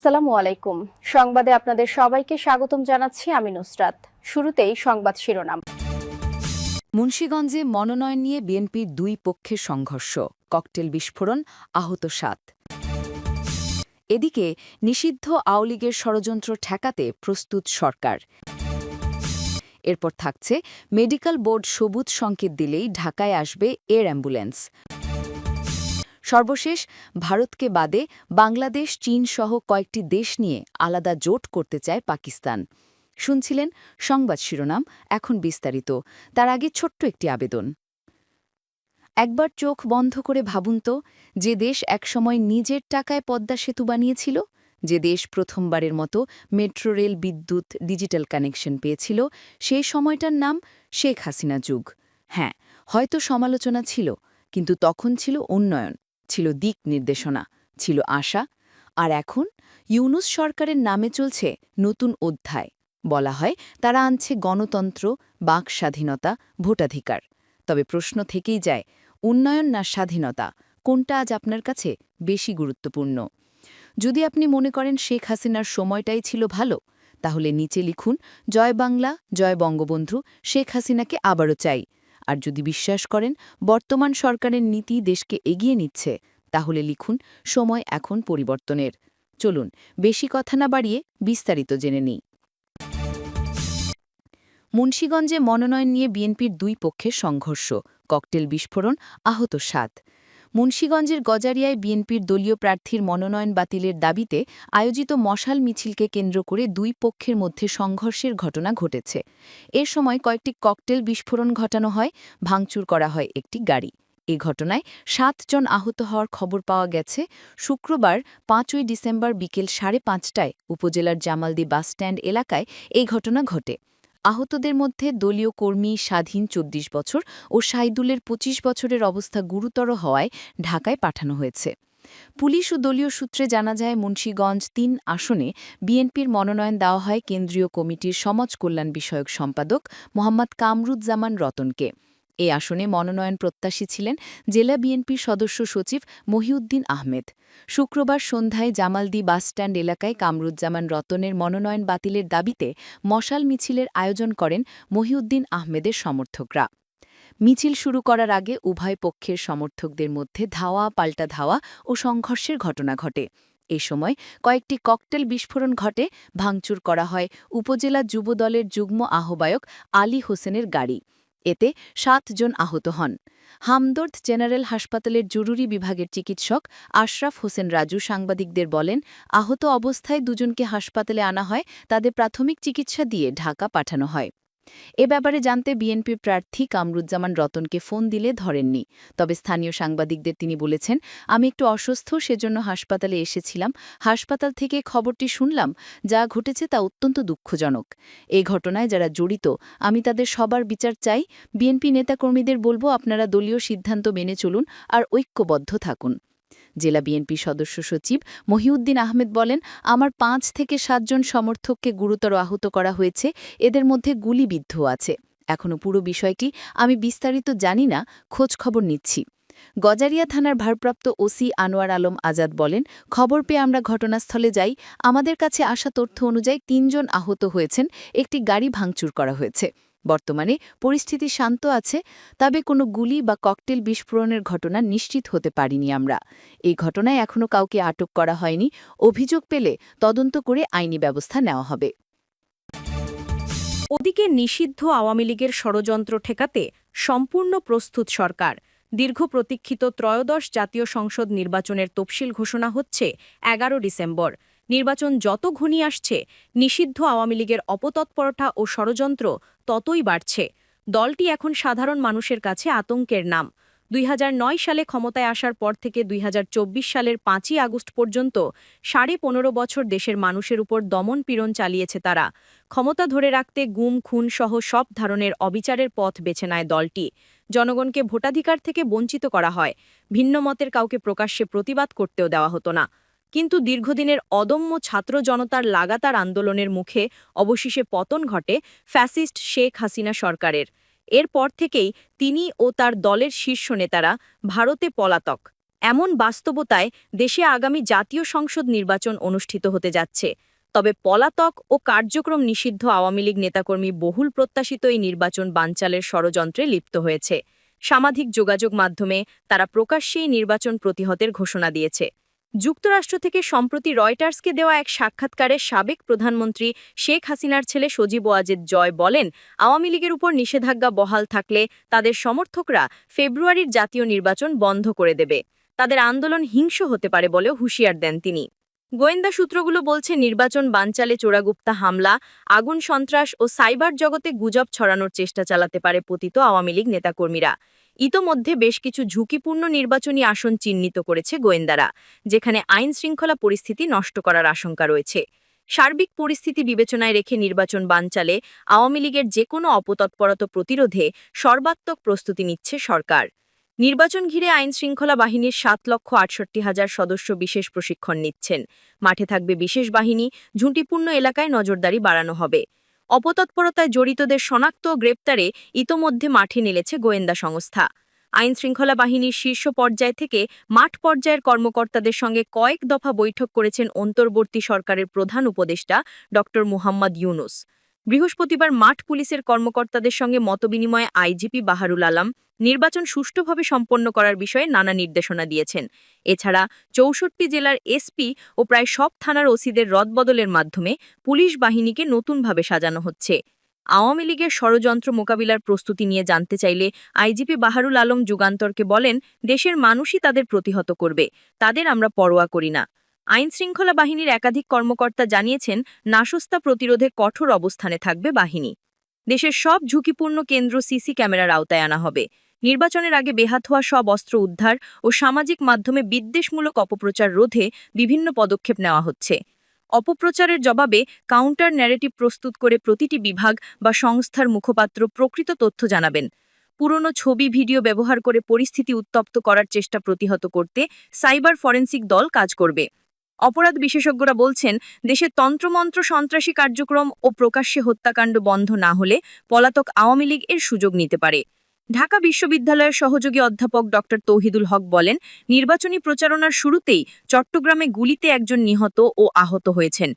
আসসালামু আলাইকুম। সংবাদে আপনাদের সবাইকে স্বাগতম জানাচ্ছি আমি নুসরাত। শুরুতেই সংবাদ শিরোনাম। মুন্সিগঞ্জে মনোনয়ন নিয়ে বিএনপির দুই পক্ষের সংঘর্ষ, ককটেল বিস্ফোরণ, আহত ৭। এদিকে নিষিদ্ধ আওয়ামী লীগের ষড়যন্ত্র ঠেকাতে প্রস্তুত সরকার। এরপর থাকছে মেডিকেল বোর্ড সবুজ সংকেত দিলেই ঢাকায় আসবে এয়ার অ্যাম্বুলেন্স। সর্বশেষ ভারতকে বাদে বাংলাদেশ, চীন সহ কয়েকটি দেশ নিয়ে আলাদা জোট করতে চায় পাকিস্তান। শুনছিলেন সংবাদ শিরোনাম, এখন বিস্তারিত। তার আগে ছোট্ট একটি আবেদন। একবার চোখ বন্ধ করে ভাবুন তো, যে দেশ একসময় নিজের টাকায় পদ্মা সেতু বানিয়েছিল, যে দেশ প্রথমবারের মতো মেট্রো রেল, বিদ্যুৎ, ডিজিটাল কানেকশন পেয়েছিল, সেই সময়টার নাম শেখ হাসিনা যুগ। হ্যাঁ, হয়তো সমালোচনা ছিল, কিন্তু তখন ছিল উন্নয়ন, ছিল দিক নির্দেশনা, ছিল আশা। আর এখন ইউনূস সরকারের নামে চলছে নতুন অধ্যায়। বলা হয় তারা আনছে গণতন্ত্র, বাক স্বাধীনতা, ভোটাধিকার। তবে প্রশ্ন থেকেই যায়, উন্নয়ন না স্বাধীনতা, কোনটা আজ আপনার কাছে বেশি গুরুত্বপূর্ণ? যদি আপনি মনে করেন শেখ হাসিনার সময়টাই ছিল ভালো, তাহলে নিচে লিখুন, জয় বাংলা, জয় বঙ্গবন্ধু, শেখ হাসিনাকে আবারও চাই। আর যদি বিশ্বাস করেন বর্তমান সরকারের নীতি দেশকে এগিয়ে নিচ্ছে, তাহলে লিখুন, সময় এখন পরিবর্তনের। চলুন বেশি কথা না বাড়িয়ে বিস্তারিত জেনে নিই। মুন্সিগঞ্জে মনোনয়ন নিয়ে বিএনপির দুই পক্ষের সংঘর্ষ, ককটেল বিস্ফোরণ, আহত ৭। মুন্সিগঞ্জের গজারিয়ায় বিএনপির দলীয় প্রার্থীর মনোনয়ন বাতিলের দাবিতে আয়োজিত মশাল মিছিলকে কেন্দ্র করে দুই পক্ষের মধ্যে সংঘর্ষের ঘটনা ঘটেছে। এ সময় কয়েকটি ককটেল বিস্ফোরণ ঘটানো হয়, ভাঙচুর করা হয় একটি গাড়ি। এ ঘটনায় ৭ জন আহত হওয়ার খবর পাওয়া গেছে। শুক্রবার ৫ই ডিসেম্বর বিকেল ৫:৩০টায় উপজেলার জামালদি বাসস্ট্যান্ড এলাকায় এই ঘটনা ঘটে। আহতদের মধ্যে দলীয় কর্মী স্বাধীন ২৪ বছর ও সাইদুলের ২৫ বছরের অবস্থা গুরুতর হওয়ায় ঢাকায় পাঠানো হয়েছে। পুলিশ ও দলীয় সূত্রে জানা যায়, মুন্সিগঞ্জ ৩ আসনে বিএনপির মনোনয়ন দেওয়া হয় কেন্দ্রীয় কমিটির সমাজ কল্যাণ বিষয়ক সম্পাদক মোহাম্মদ কামরুজ্জামান রতনকে। এই আসনে মনোনয়ন প্রত্যাশী ছিলেন জেলা বিএনপির সদস্য সচিব মহিউদ্দিন আহমেদ। শুক্রবার সন্ধ্যায় জামালদি বাসস্ট্যান্ড এলাকায় কামরুজ্জামান রতনের মনোনয়ন বাতিলের দাবিতে মশাল মিছিলের আয়োজন করেন মহিউদ্দিন আহমেদের সমর্থকরা। মিছিল শুরু করার আগে উভয় পক্ষের সমর্থকদের মধ্যে ধাওয়া পাল্টা ধাওয়া ও সংঘর্ষের ঘটনা ঘটে। এ সময় কয়েকটি ককটেল বিস্ফোরণ ঘটে, ভাঙচুর করা হয় উপজেলা যুবদলের যুগ্ম আহ্বায়ক আলী হোসেনের গাড়ি। এতে ৭ জন আহত হন। হামদর্দ জেনারেল হাসপাতালের জরুরি বিভাগের চিকিৎসক আশরাফ হোসেন রাজু সাংবাদিকদের বলেন, আহত অবস্থায় দুজনকে হাসপাতালে আনা হয়, তাদের প্রাথমিক চিকিৎসা দিয়ে ঢাকা পাঠানো হয়। এ ব্যাপারে জানতে বিএনপি প্রার্থী কামরুজ্জামান রতনকে ফোন দিলে ধরেননি। তবে স্থানীয় সাংবাদিকদের তিনি বলেছেন, আমি একটু অসুস্থ, সেজন্য হাসপাতালে এসেছিলাম। হাসপাতাল থেকে খবরটি শুনলাম। যা ঘটেছে তা অত্যন্ত দুঃখজনক। এই ঘটনায় যারা জড়িত, আমি তাদের সবার বিচার চাই। বিএনপি নেতাকর্মীদের বলবো, আপনারা দলীয় সিদ্ধান্ত মেনে চলুন আর ঐক্যবদ্ধ থাকুন। জেলা বিএনপি সদস্য সচিব মহিউদ্দিন আহমেদ বলেন, আমার ৫ থেকে ৭ জন সমর্থককে গুরুতর আহত করা হয়েছে, এদের মধ্যে গুলিবিদ্ধও আছে। এখনও পুরো বিষয়টি আমি বিস্তারিত জানি না, খোঁজ খবর নিচ্ছি। গজারিয়া থানার ভারপ্রাপ্ত ওসি আনোয়ার আলম আজাদ বলেন, খবর পেয়ে আমরা ঘটনাস্থলে যাই। আমাদের কাছে আসা তথ্য অনুযায়ী ৩ জন আহত হয়েছেন, একটি গাড়ি ভাঙচুর করা হয়েছে। বর্তমানে পরিস্থিতি শান্ত আছে, তবে কোনো গুলি বা ককটেল বিস্ফোরণের ঘটনা নিশ্চিত হতে পারিনি আমরা। এই ঘটনায় এখনও কাউকে আটক করা হয়নি। অভিযোগ পেলে তদন্ত করে আইনি ব্যবস্থা নেওয়া হবে। ওদিকে নিষিদ্ধ আওয়ামী লীগের ষড়যন্ত্র ঠেকাতে সম্পূর্ণ প্রস্তুত সরকার। দীর্ঘ প্রতীক্ষিত ত্রয়োদশ জাতীয় সংসদ নির্বাচনের তফসিল ঘোষণা হচ্ছে ১১ ডিসেম্বর। নির্বাচন যত ঘনিয়ে আসছে, নিষিদ্ধ আওয়ামী লীগের অপতৎপরতা ও ষড়যন্ত্র ততই বাড়ছে। দলটি এখন সাধারণ মানুষের কাছে আতঙ্কের নাম। ২০০৯ সালে ক্ষমতায় আসার পর থেকে ২০২৪ সালের ৫ই আগস্ট পর্যন্ত ১৫.৫ বছর দেশের মানুষের উপর দমন-পীড়ন চালিয়েছে তারা। ক্ষমতা ধরে রাখতে গুম, খুন সহ সব ধরনের অবিচারের পথ বেছে নেয় দলটি। জনগণকে ভোটাধিকার থেকে বঞ্চিত করা হয়। ভিন্ন মতের কাউকে প্রকাশ্যে প্রতিবাদ করতেও দেওয়া হতো না। কিন্তু দীর্ঘদিনের অদম্য ছাত্র জনতার লাগাতার আন্দোলনের মুখে অবশেষে পতন ঘটে ফ্যাসিস্ট শেখ হাসিনা সরকারের। এরপর থেকেই তিনি ও তার দলের শীর্ষ নেতারা ভারতে পলাতক। এমন বাস্তবতায় দেশে আগামী জাতীয় সংসদ নির্বাচন অনুষ্ঠিত হতে যাচ্ছে। তবে পলাতক ও কার্যক্রম নিষিদ্ধ আওয়ামী লীগ নেতাকর্মী বহুল প্রত্যাশিত এই নির্বাচন বানচালের ষড়যন্ত্রে লিপ্ত হয়েছে। সামাজিক যোগাযোগ মাধ্যমে তারা প্রকাশ্যেই নির্বাচন প্রতিহতের ঘোষণা দিয়েছে। যুক্তরাষ্ট্র থেকে সম্প্রতি রয়টার্সকে দেওয়া এক সাক্ষাৎকারে সাবেক প্রধানমন্ত্রী শেখ হাসিনার ছেলে সজীব ওয়াজেদ জয় বলেন, আওয়ামী লীগের উপর নিষেধাজ্ঞা বহাল থাকলে তাদের সমর্থকরা ফেব্রুয়ারির জাতীয় নির্বাচন বন্ধ করে দেবে। তাদের আন্দোলন হিংস্র হতে পারে বলেও হুঁশিয়ার দেন তিনি। গোয়েন্দা সূত্রগুলো বলছে, নির্বাচন বানচালে চোরাগুপ্তা হামলা, আগুন সন্ত্রাস ও সাইবার জগতে গুজব ছড়ানোর চেষ্টা চালাতে পারে পতিত আওয়ামী লীগ নেতাকর্মীরা। ইতোমধ্যে বেশ কিছু ঝুঁকিপূর্ণ নির্বাচনী আসন চিহ্নিত করেছে গোয়েন্দারা, যেখানে আইন শৃঙ্খলা পরিস্থিতি নষ্ট করার আশঙ্কা রয়েছে। সার্বিক পরিস্থিতি বিবেচনায় রেখে নির্বাচন বানচালে আওয়ামী লীগের যেকোনো অপতৎপরতা প্রতিরোধে সর্বাত্মক প্রস্তুতি নিচ্ছে সরকার। নির্বাচন ঘিরে আইন শৃঙ্খলা বাহিনীর 7,68,000 সদস্য বিশেষ প্রশিক্ষণ নিচ্ছেন। মাঠে থাকবে বিশেষ বাহিনী, ঝুঁকিপূর্ণ এলাকায় নজরদারি বাড়ানো হবে। অপতৎপরতায় জড়িতদের শনাক্ত ও গ্রেপ্তারে ইতোমধ্যে মাঠে নেমেছে গোয়েন্দা সংস্থা। আইন শৃঙ্খলা বাহিনীর শীর্ষ পর্যায় থেকে মাঠ পর্যায়ের কর্মকর্তাদের সঙ্গে কয়েক দফা বৈঠক করেছেন অন্তর্বর্তী সরকারের প্রধান উপদেষ্টা ড. মুহাম্মদ ইউনুস। বৃহস্পতিবার মাঠ পুলিশের কর্মকর্তাদের সঙ্গে মতবিনিময়ে আইজিপি বাহারুল আলম নির্বাচন সুষ্ঠুভাবে সম্পন্ন করার বিষয়ে নানা নির্দেশনা দিয়েছেন। এছাড়া 64 জেলার এসপি ও প্রায় সব থানার ওসিদের রদবদলের মাধ্যমে পুলিশ বাহিনীকে নতুনভাবে সাজানো হচ্ছে। আওয়ামী লীগের ষড়যন্ত্র মোকাবিলার প্রস্তুতি নিয়ে জানতে চাইলে আইজিপি বাহারুল আলম যুগান্তরকে বলেন, দেশের মানুষই তাদের প্রতিহত করবে, তাদের আমরা পরোয়া করি না। আইন শৃঙ্খলা বাহিনীর একাধিক কর্মকর্তা জানিয়েছেন, নাশস্তা প্রতিরোধে কঠোর অবস্থানে থাকবে বাহিনী। দেশের সব ঝুঁকিপূর্ণ কেন্দ্র সিসি ক্যামেরার আওতায় আনা হবে। নির্বাচনের আগে বেহাত হওয়া সব অস্ত্র উদ্ধার ও সামাজিক মাধ্যমে বিদ্বেষমূলক অপপ্রচার রোধে বিভিন্ন পদক্ষেপ নেওয়া হচ্ছে। অপপ্রচারের জবাবে কাউন্টার ন্যারেটিভ প্রস্তুত করে প্রতিটি বিভাগ বা সংস্থার মুখপাত্র প্রকৃত তথ্য জানাবেন। পুরনো ছবি ভিডিও ব্যবহার করে পরিস্থিতি উত্তপ্ত করার চেষ্টা প্রতিহত করতে সাইবার ফরেনসিক দল কাজ করবে। অপরাধ বিশেষজ্ঞরা বলছেন, দেশে তন্ত্রমন্ত্র সন্ত্রাসী কার্যক্রম ও প্রকাশ্যে হত্যাকাণ্ড বন্ধ না হলে পলাতক আওয়ামী লীগ এর সুযোগ নিতে পারে। ঢাকা বিশ্ববিদ্যালয়ের সহযোগী অধ্যাপক ড. তৌহিদুল হক বলেন, নির্বাচনী প্রচারণার শুরুতেই চট্টগ্রামে গুলিতে একজন নিহত ও আহত হয়েছেন।